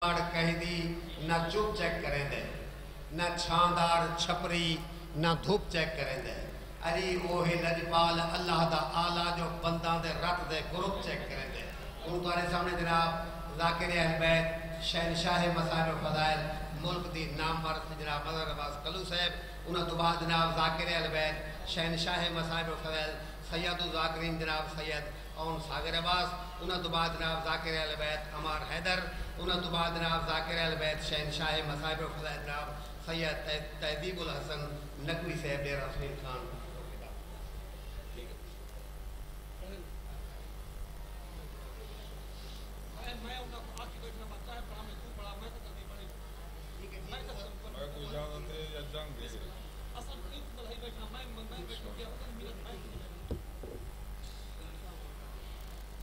کہہ دی نہ چپ چیک کریں دے نہ چھاندار چھپری نہ دھوپ چیک کریں دے اری اوہی لجپال اللہ دا آلہ جو بندہ دے رت دے گروپ چیک کریں دے ان تمہارے سامنے جناب ذاکر اہل بیت شہنشاہ مصائب و فضائل ملک دی نامور جناب مظہر عباس کلو صاحب انہوں تو بعد جناب ذاکر اہل بیت شہنشاہ مصائب و فضائل سید الذاکرین جناب سید اون ساگر عباس انہوں تو بعد جناب ذاکر اہل بیت عمار حیدر انہوں تو بعد جناب ذاکر اہل بیت شہنشاہ مصائب و فضائل جناب سید تہذیب الحسن نقوی صاحب ڈیرہ اسماعیل خان.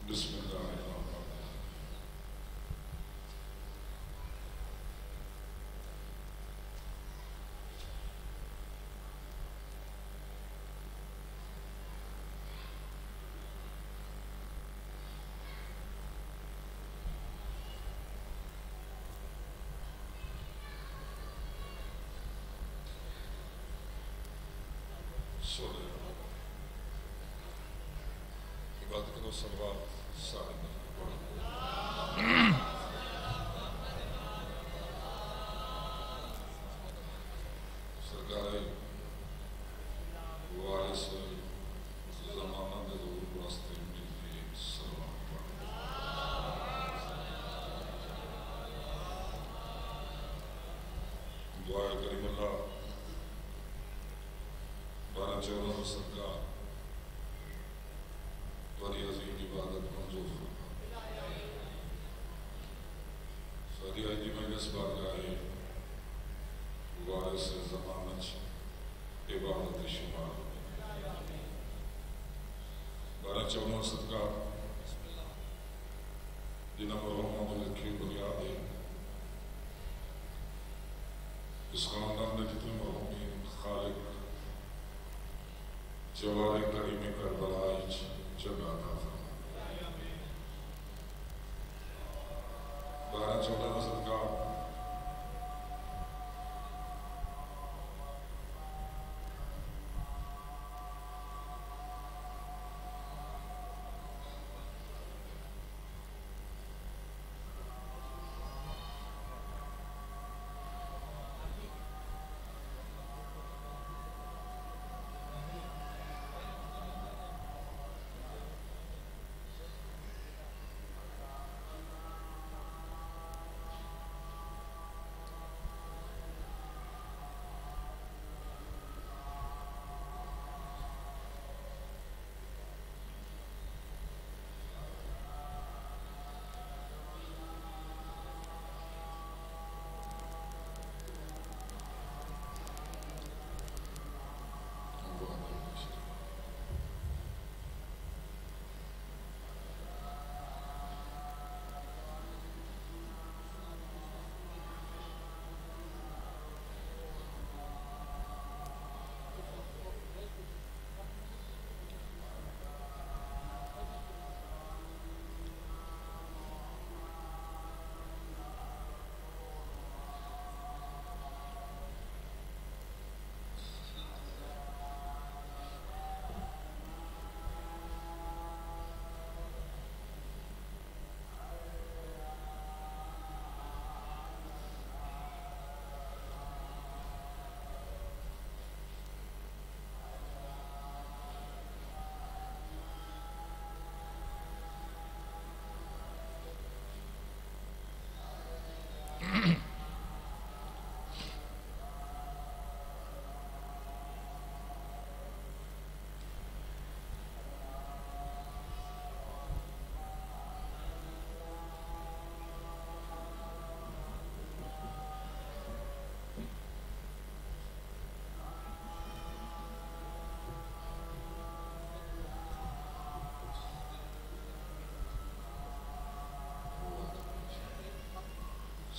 بسم اللہ الرحمن الرحیم. سورہ عبادت کرو صلوات سارے سرکار وارث زمانہ دے ضرور واسطے ملتی سلام پڑھ. دعا کریم اللہ 12-14 سرکار بڑی عظیم عبادت منظور فرما. ساری آئی میں اس بار گاہے وارث زمانت عبادت شمار 12-14 صدقہ جنہاں مرحوموں میں لکھی بنیاد ہے. اس خاندان نے جتنے مرحومین خالق جوار کریم کربلائی جگہ عطا فرما. 12-14 صدقہ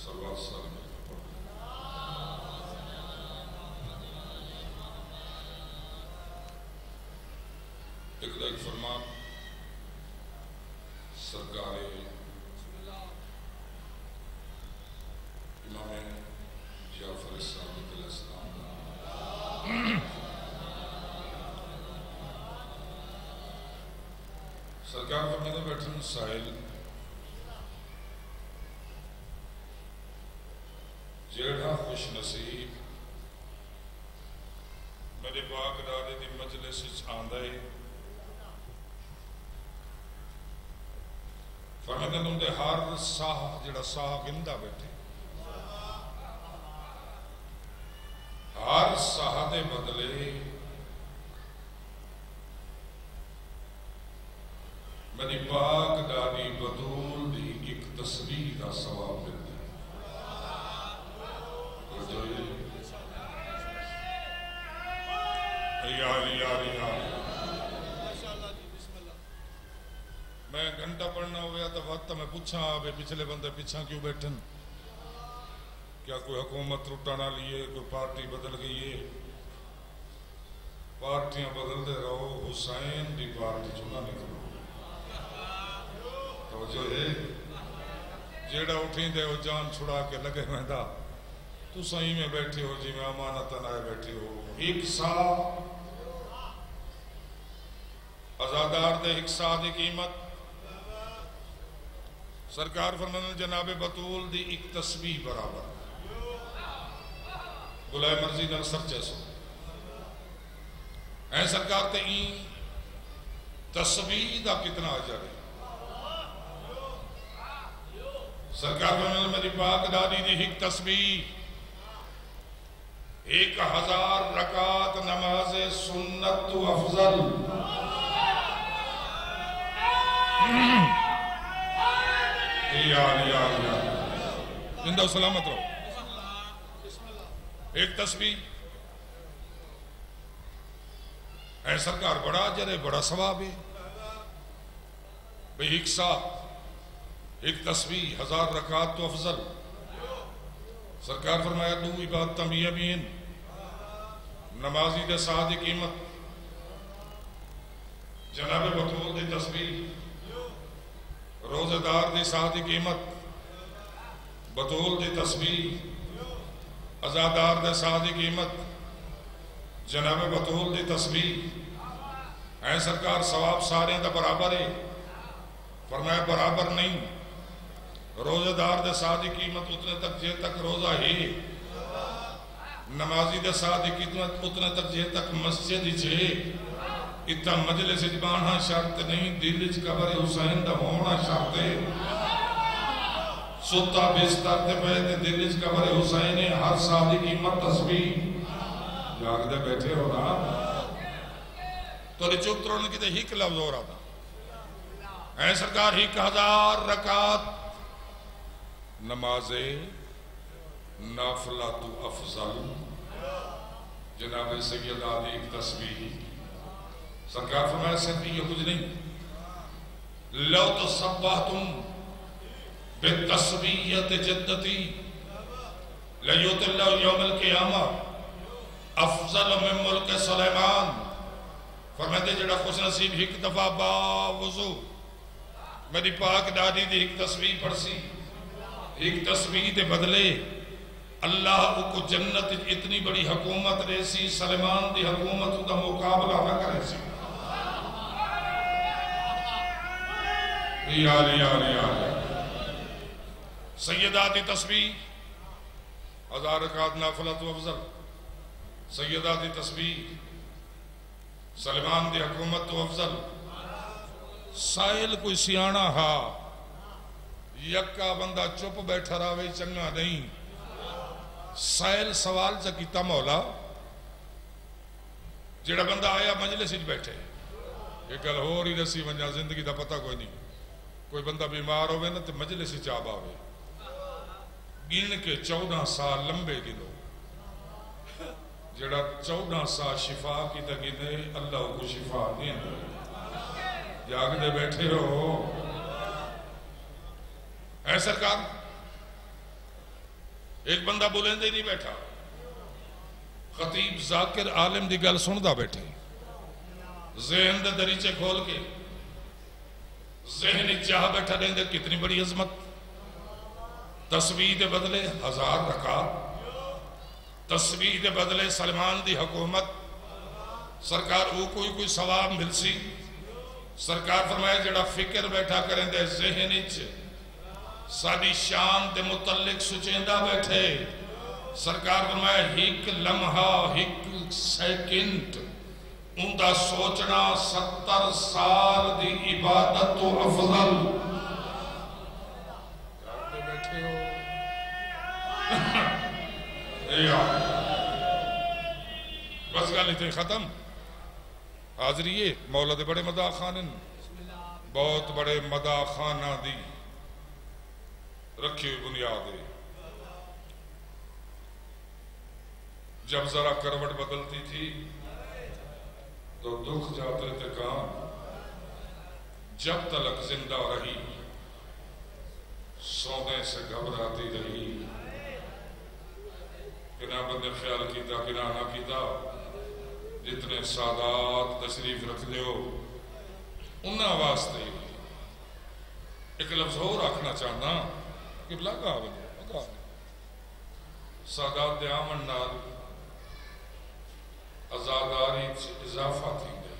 صلوات سارے ایک فرمان سرکار صادق علیہ السلام دا سرکار فرماتے بیٹھے سائل جیڑا خوش نصیب میرے پاک دادے دی مجلس آندا ہے فرماتے تم دے ہر ساہ جڑا ساہ گندا بیٹھے ہر ساہ دے بدلے میری پاک دادی بطول دی ایک تسبیح دا ثواب ملتا ہے میں گھنٹہ پڑھنا ہو گیا تو وقت میں پوچھا بے پچھلے بندے پیچھا کیوں بیٹھن کیا کوئی حکومت ٹوٹا نہ لیے کوئی پارٹی بدل گئی ہے پارٹیاں بدلتے رہو حسین دی پارٹی چنا نکلو توجہ ہے جیڑا اٹھیں دے وہ جان چھڑا کے لگے مہندہ تو صحیح میں بیٹھے ہو جی میں امانتاً آئے بیٹھے ہو ایک سا ازادار دے ایک سا دی قیمت سرکار فرمانے جناب بطول دی ایک تسبیح برابر بلائے مرضی نال سر جیسو اے سرکار تے این تسبیح دا کتنا اجر ہے سرکار فرمانے میری پاک دادی دی ایک تسبیح 1000 رکعت نماز سنت تو افضل زندہ و سلامت رہو ایک تسبیح اے سرکار بڑا اجر ہے بڑا ثواب ہے بھئی ایک ساتھ ایک تسبیح 1000 رکعت تو افضل سرکار فرمایا دو عبادتاں بھی یمین نمازی دے ساتھ قیمت جناب بطول دی تسبیح روزہ دار دی ساتھ قیمت بطول دی تسبیح ازادار دے ساتھ قیمت جناب بطول دی تسبیح اے سرکار ثواب سارے دا برابر ہے فرمایا برابر نہیں روزہ دار دے ساتھ قیمت اتنے تک جے تک روزہ ہی نمازی دے ساتھ قیمت اتنے تک جے تک مسجد ہی چھے اتنا مجلس اجبانہ شرط نہیں دل اچ قبر حسین دا ہونا شرط ہے ستا بستر تے پہتے دل اچ قبر حسین ہر ساتھ قیمت تسبیح جاگ دے بیٹھے ہو نا تو چپ ترونے کی تے ہیک لفظ ہو رہا تھا اے سرکار 1000 رکعت نماز نافلہ تو افضل جناب سیدہ دی ایک تسبیح سرکار فرمایا صرف یہ کچھ نہیں لو تصبحتم بالتسبیحت جدتی لیوت اللہ یوم القیامہ افضل من ملک سلیمان فرماتے جڑا خوش نصیب ایک دفعہ با وضو میری پاک دادی دی ایک تسبیح پڑھسی ایک تسبیح دے بدلے اللہ کو جنت اتنی بڑی حکومت ریسی سلیمان دی حکومت دا مقابلہ نہ کرے سی سیدہ دی تسبیح 1000 رکعت نافلہ تو افضل سیدہ دی تسبیح سلیمان دی حکومت تو افضل سائل کوئی سیانہ ہا یکا بندہ چپ بیٹھا راوے چنگا نہیں سائل سوال چکیتا مولا جڑا بندہ آیا مجلس ہی بیٹھے ایک گل ہو رہی رسی ونجا زندگی دا پتہ کوئی نہیں کوئی بندہ بیمار ہوئے نا تو مجلس ہی چاپ آوے گن کے 14 سال لمبے گنو جڑا 14 سال شفا کی تگینے اللہ کو شفا نہیں اندر جاگ دے بیٹھے ہو اے سرکار ایک بندہ بولیں دے نہیں بیٹھا خطیب ذاکر عالم دی گل سندہ بیٹھے ذہن دے دریچے کھول کے ذہنی چاہ بیٹھا دیں دے کتنی بڑی عظمت تسبیح دے بدلے 1000 رکعت تسبیح دے بدلے سلمان دی حکومت سرکار او کوئی ثواب مل سی سرکار فرمائے جڑا فکر بیٹھا کریں دے ذہن اچ ساری شان دے متعلق سچیندہ بیٹھے سرکار فرمائے ہک لمحہ ہک سیکنڈ ان دا سوچنا 70 سال دی عبادت تو افضل بیٹھے ہو بس گالی تھے ختم حاضریے مولا دے بڑے مداح خانن بہت بڑے مداح خانہ دی رکھی ہوئی بنیاد ہے جب ذرا کروٹ بدلتی تھی تو دکھ جاتے تھے کام جب تلک زندہ رہی سونے سے گھبراتی رہی کنہ بندے خیال کیتا کنہ نہ کیتا جتنے سادات تشریف رکھ دیو انہاں واسطے ایک لفظ ہو رکھنا چاہنا کہ بلا گا بندے سادات دے آمن نال ازاداری اضافہ تھی گئے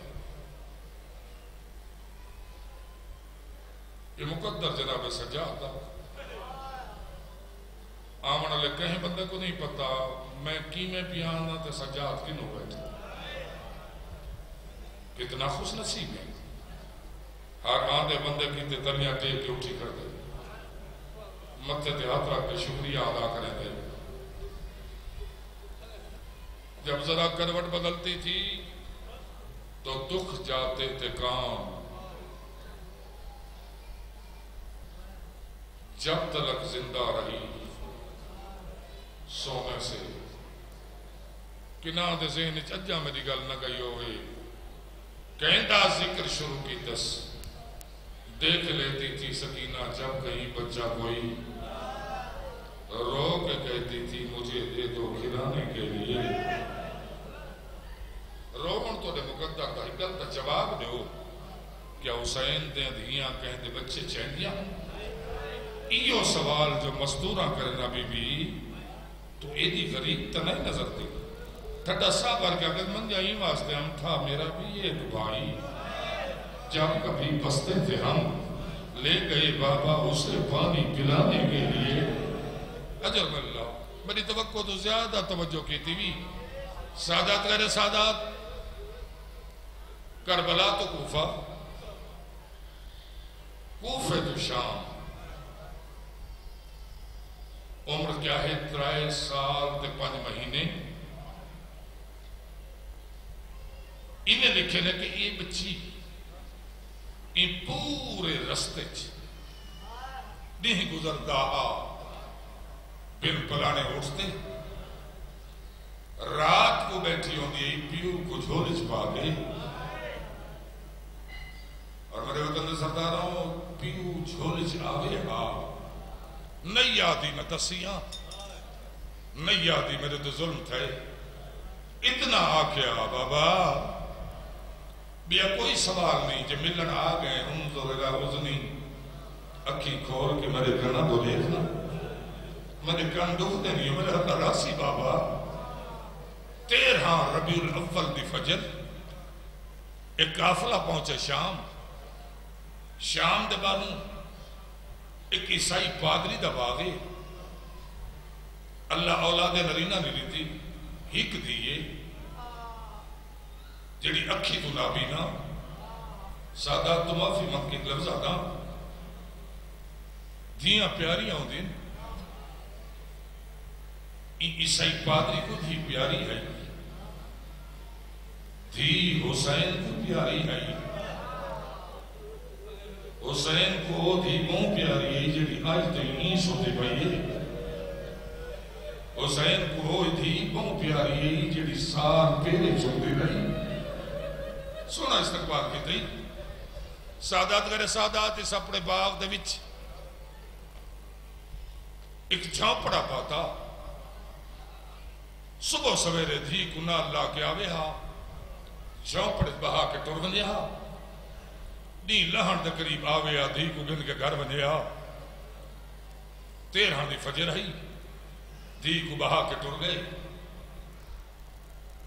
یہ مقدر جناب سجاد آمن علیہ کہیں بندے کو نہیں پتا میں کیمیں پیانا تے سجاد کی نو بیٹھا کتنا خوش نصیب ہے ہر آندے بندے کی تے تنیا ٹیک کے اٹھی کر دے متھے تے ہاتھ رکھ کے شکریہ ادا کریں دے جب ذرا کروٹ بدلتی تھی تو دکھ جاتے تھے کام جب تلک زندہ رہی سونے سے کنہ دے ذہن اجا میری گل نہ گئی ہوئے کہندہ ذکر شروع کی تس دیکھ لیتی تھی سکینہ جب کہیں بچہ کوئی رو کے کہتی تھی مجھے دے دو کھلانے کے لیے رومن تو دے مقدر دا حقیقت دا جواب دے کیا حسین دے دھیاں کہیں دے بچے چہندیاں ایو سوال جو مستورہ کرنا بی بی تو ایدی غریب تا نہیں نظر دی ٹھٹا صاحب کر کے اگر من جائیں واسطے ہم تھا میرا بھی یہ بھائی جب کبھی بستے تھے ہم لے گئے بابا اسے پانی پلانے کے لیے اجر اللہ میری توقع تو زیادہ توجہ کی تھی بھی سادات غیر سادات کربلا تو کوفہ کوفہ تو شام عمر کیا ہے 3 سال تے 5 مہینے انہیں لکھے نے کہ یہ بچی ان پورے رستے نہیں گزرتا بن پلانے اٹھتے رات کو بیٹھی ہوں گی پیو کو جھولے چھپا گئی اور میرے وطن سرداروں پیو جھولے چھاوے نہیں یادی میں تسیاں نہیں یادی میرے تو ظلم تھے اتنا آکیا بابا بیا کوئی سوال نہیں جو ملن آ گئے انظر الہ وزنی اکھی کھول کے میرے کنا تو دیکھنا میرے کن دکھتے نہیں میرے اللہ راسی بابا 13 ربیع الاول دی فجر ایک قافلہ پہنچے شام دے بانو ایک عیسائی پادری دا باغے اللہ اولاد نرینہ نہیں لیتی ہک دیئے جڑی اکھی تو نابینا سادات تو معافی مت کے لفظ آدھا دھیاں پیاریاں ہوں دن عیسائی پادری کو دھی پیاری ہے دھی حسین کو پیاری ہے حسین کو دھی موں پیاری ہے جڑی آج تین سوتے پائیے حسین کو دھی موں پیاری ہے جڑی سار پیرے چھوٹے رہی سونا استقبال کی تھی سادات غیر سادات اس اپنے باغ دے وچ ایک جھانپڑا پاتا صبح سویرے دھی کنا اللہ کے آوے ہاں جھانپڑے بہا کے ٹور بندے ہاں نی لہن دے قریب آوے ہاں دھی کو گن کے گھر بندے ہاں 13 دی فجر ہی دھی کو بہا کے ٹور گئے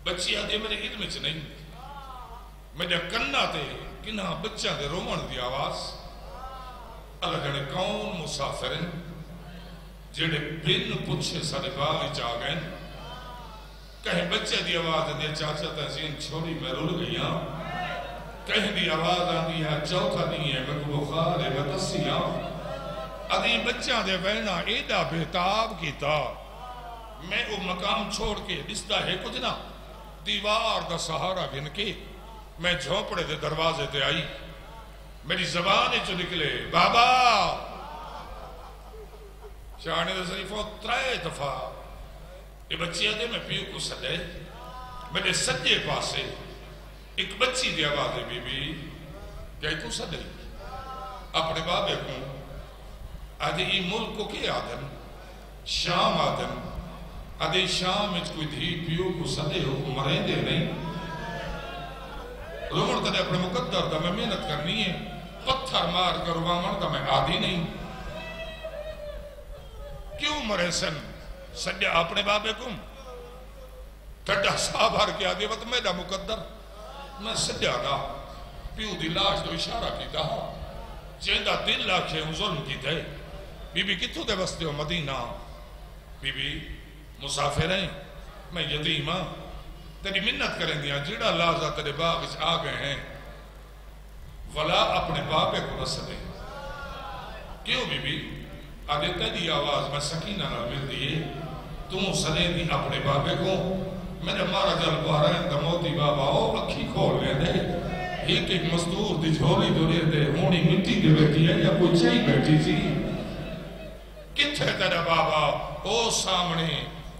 بچی آدھے میرے علم چ نہیں میرے کنا تے کنہ بچہ دے رومن دی آواز اللہ جانے کون مسافر ہیں جڑے بن پوچھے سارے باغ چاہ گئے کہیں بچے دی آواز دے چاچا تحسین چھوڑی میں رول گئی ہاں کہیں دی آواز آندی ہے چوتھا نہیں ہے میں کو بخار ہے میں تسی ہاں ادھی بچہ دے بہنا ایڈا بہتاب کیتا میں وہ مقام چھوڑ کے دستا ہے کچھ نہ دیوار دا سہارا گن کے میں جھوپڑے دے دروازے تے آئی میری زبان چو نکلے بابا شاہنے دے ظریفوں 3 دفعہ یہ بچی آدھے میں پیو کو سدے میرے سجے پاسے ایک بچی دی آواز ہے بی بی کہے تو سدے اپنے بابے کو آدھے ای ملک کو کیا آدھن شام آدھن آدھے شام میں کوئی دھی پیو کو سدے ہو مرین دے نہیں رومن تنے اپنے مقدر دا میں محنت کرنی ہے پتھر مار کر روامن دا میں آدھی نہیں کیوں مرے سن سجے اپنے بابے کو ٹھڈا صاحب ہر کے آدھے وقت میرا مقدر میں سجے آنا پیو دی لاش تو اشارہ کی دا جیندہ دل لاکھے ہوں ظلم کی دے بی بی کتھو دے بستے ہو مدینہ بی بی مسافر ہیں میں یتیم ہاں تیری منت کریں گیا جیڑا لازہ تیرے باغ اس آگئے ہیں ولا اپنے باپے کو رسدے کیوں بی بی آگے تیری آواز میں سکینہ نہ مل دیئے تم سنے دی اپنے باپے کو میرے مارا جل بارین دا موتی بابا ہو اکھی کھول لے دے ایک مزدور دی جھولی دولے دے ہونی مٹی دے بیٹھی ہے یا کوئی چاہی بیٹھی تھی کتھے تیرے بابا او سامنے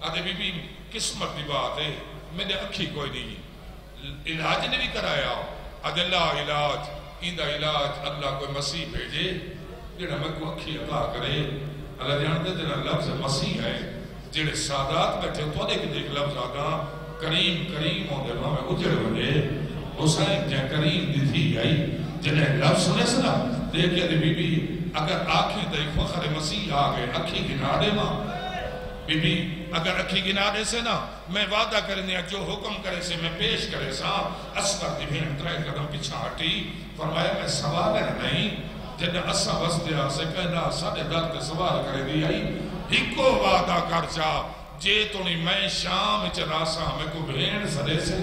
آدھے بی بی قسمت دی بات ہے میں نے اکھی کوئی نہیں علاج نے بھی کرایا آدھے اللہ علاج ایندہ علاج اللہ کوئی مسیح بھیجے جنہا میں کو اکھی عطا کرے اللہ جانتے جنہا لفظ مسیح ہے جنہے سادات بیٹھے تو دیکھ لفظ آگا کریم کریم ہوندے وہاں میں اجڑ بنجے حسین جہاں کریم دی تھی گئی جنہے لفظ سنے سنا دیکھے دے بی بی اگر آنکھیں تے فخر مسیح آگئے اکھی گنا دے ماں بی بی اگر اکھی گنا دے سے نا میں وعدہ کرنے جو حکم کرے سے میں پیش کرے سا اسکر دی بھین 3 قدم پیچھا ہٹی فرمایا میں سوال ہے نہیں جنہیں اسا بس دیا سے کہنا ساڑھے در تے سوال کرے دی آئی ہکو وعدہ کر چا جے تو نہیں میں شام چلا سا میں کو بھین سدے سے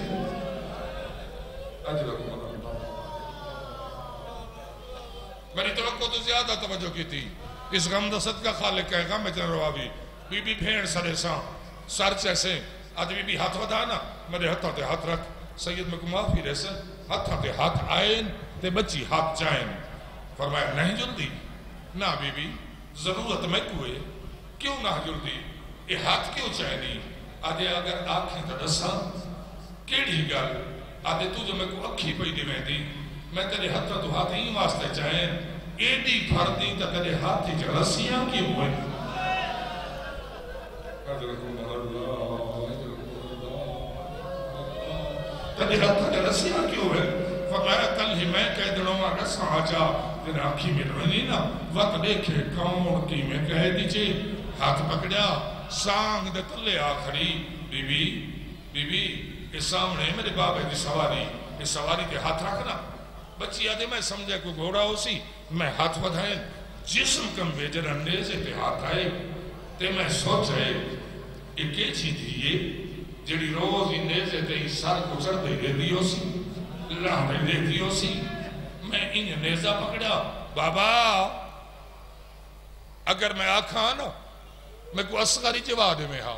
اجرکم اللہ میری توقع تو زیادہ توجہ کی تھی اس غم دا صدقہ خالق کہے گا میں چن روابی بی بی بھین سرے سا سر چیسے آج بی بی ہاتھ ودانا میرے ہاتھا تے ہاتھ رکھ سید میں کو معافی رہے سن ہاتھا تے ہاتھ آئین تے بچی ہاتھ جائیں فرمایا نہیں جلدی نہ بی بی ضرورت میں کوئے کیوں نہ جلدی یہ ہاتھ کیوں چاہنی آدھے اگر آنکھیں تدسا کیڑی گل آدھے تو جو میں کو اکھی پئی دی میں دی میں تیرے ہاتھا تو ہاتھ ہی واسطے چاہیں ایڈی پھر دی تا تیرے ہاتھ ہی رسیاں کی ہوئے تیرے ہاتھا کی رسیاں کی ہوئے فرمایا کل ہی میں کہہ دنوں میں رسا آجا تیرے آنکھی میں رہنی نا وقت دیکھے کون کی میں کہہ دیجے ہاتھ پکڑیا سانگ دے تلے آخری بی بی اس سامنے میرے بابے دی سواری اس سواری کے ہاتھ رکھنا بچی آدھے میں سمجھے کوئی گھوڑا ہو سی میں ہاتھ بدھائیں جسم کم بیجر اندیزے پہ ہاتھ آئے تے میں سوچ رہے یہ کیا چیز دیئے جڑی روز اندیزے تے سار گزر دے دے دیو سی اللہ دے دے دیو سی میں ان نیزہ پکڑا بابا اگر میں آکھا نا میں کو اصغری جواب میں ہاں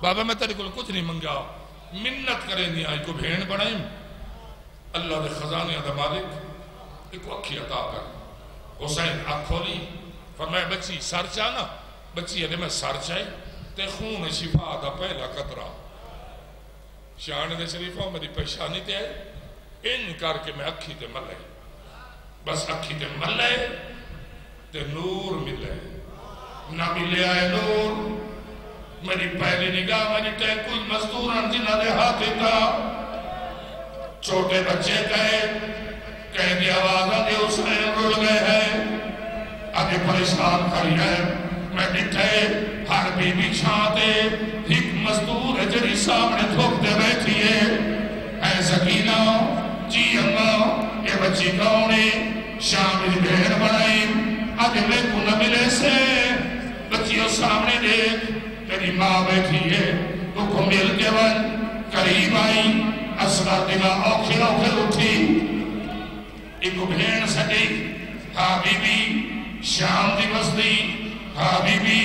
بابا میں تیرے کو کچھ نہیں منگا منت کریں نہیں آئی کو بھین بڑھائیں اللہ دے خزانے دا مالک ایک اکھی عطا کر حسین آنکھ کھولی فرمایا بچی سر چانا بچی ہے میں سر چاہے تے خون شفا دا پہلا قطرہ شان دے شریفوں میری پیشانی تے آئے ان کر کے میں اکھی تے ملے بس اکھی تے ملے تے نور ملے نہ ملے آئے نور میری پہلی نگاہ میری تے کوئی مزدور انجنہ دے ہاتھے تھا چھوٹے بچے کہے دی آوازہ دے حسین رول گئے ہیں آگے پریشان کھڑی ہے میں ڈٹھے ہر بی بی چھانتے ایک مزدور جڑی سامنے تھوک دے بیٹھے بچی کونی شام دی بھیڑ بنائی آج میں کو نہ ملے سے بچیوں سامنے دیکھ تیری ماں بیٹھی ہے تو کو مل کے بن قریب آئی اسرا دماء اوکھے اوکھے اٹھی ایک بھیڑ سکے ہاں بی بی شام دی بستی ہاں بی بی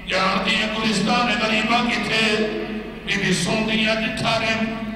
جانتی ہے گلستان غریبہ کی تھے بی بی سن دیا جٹھا رہے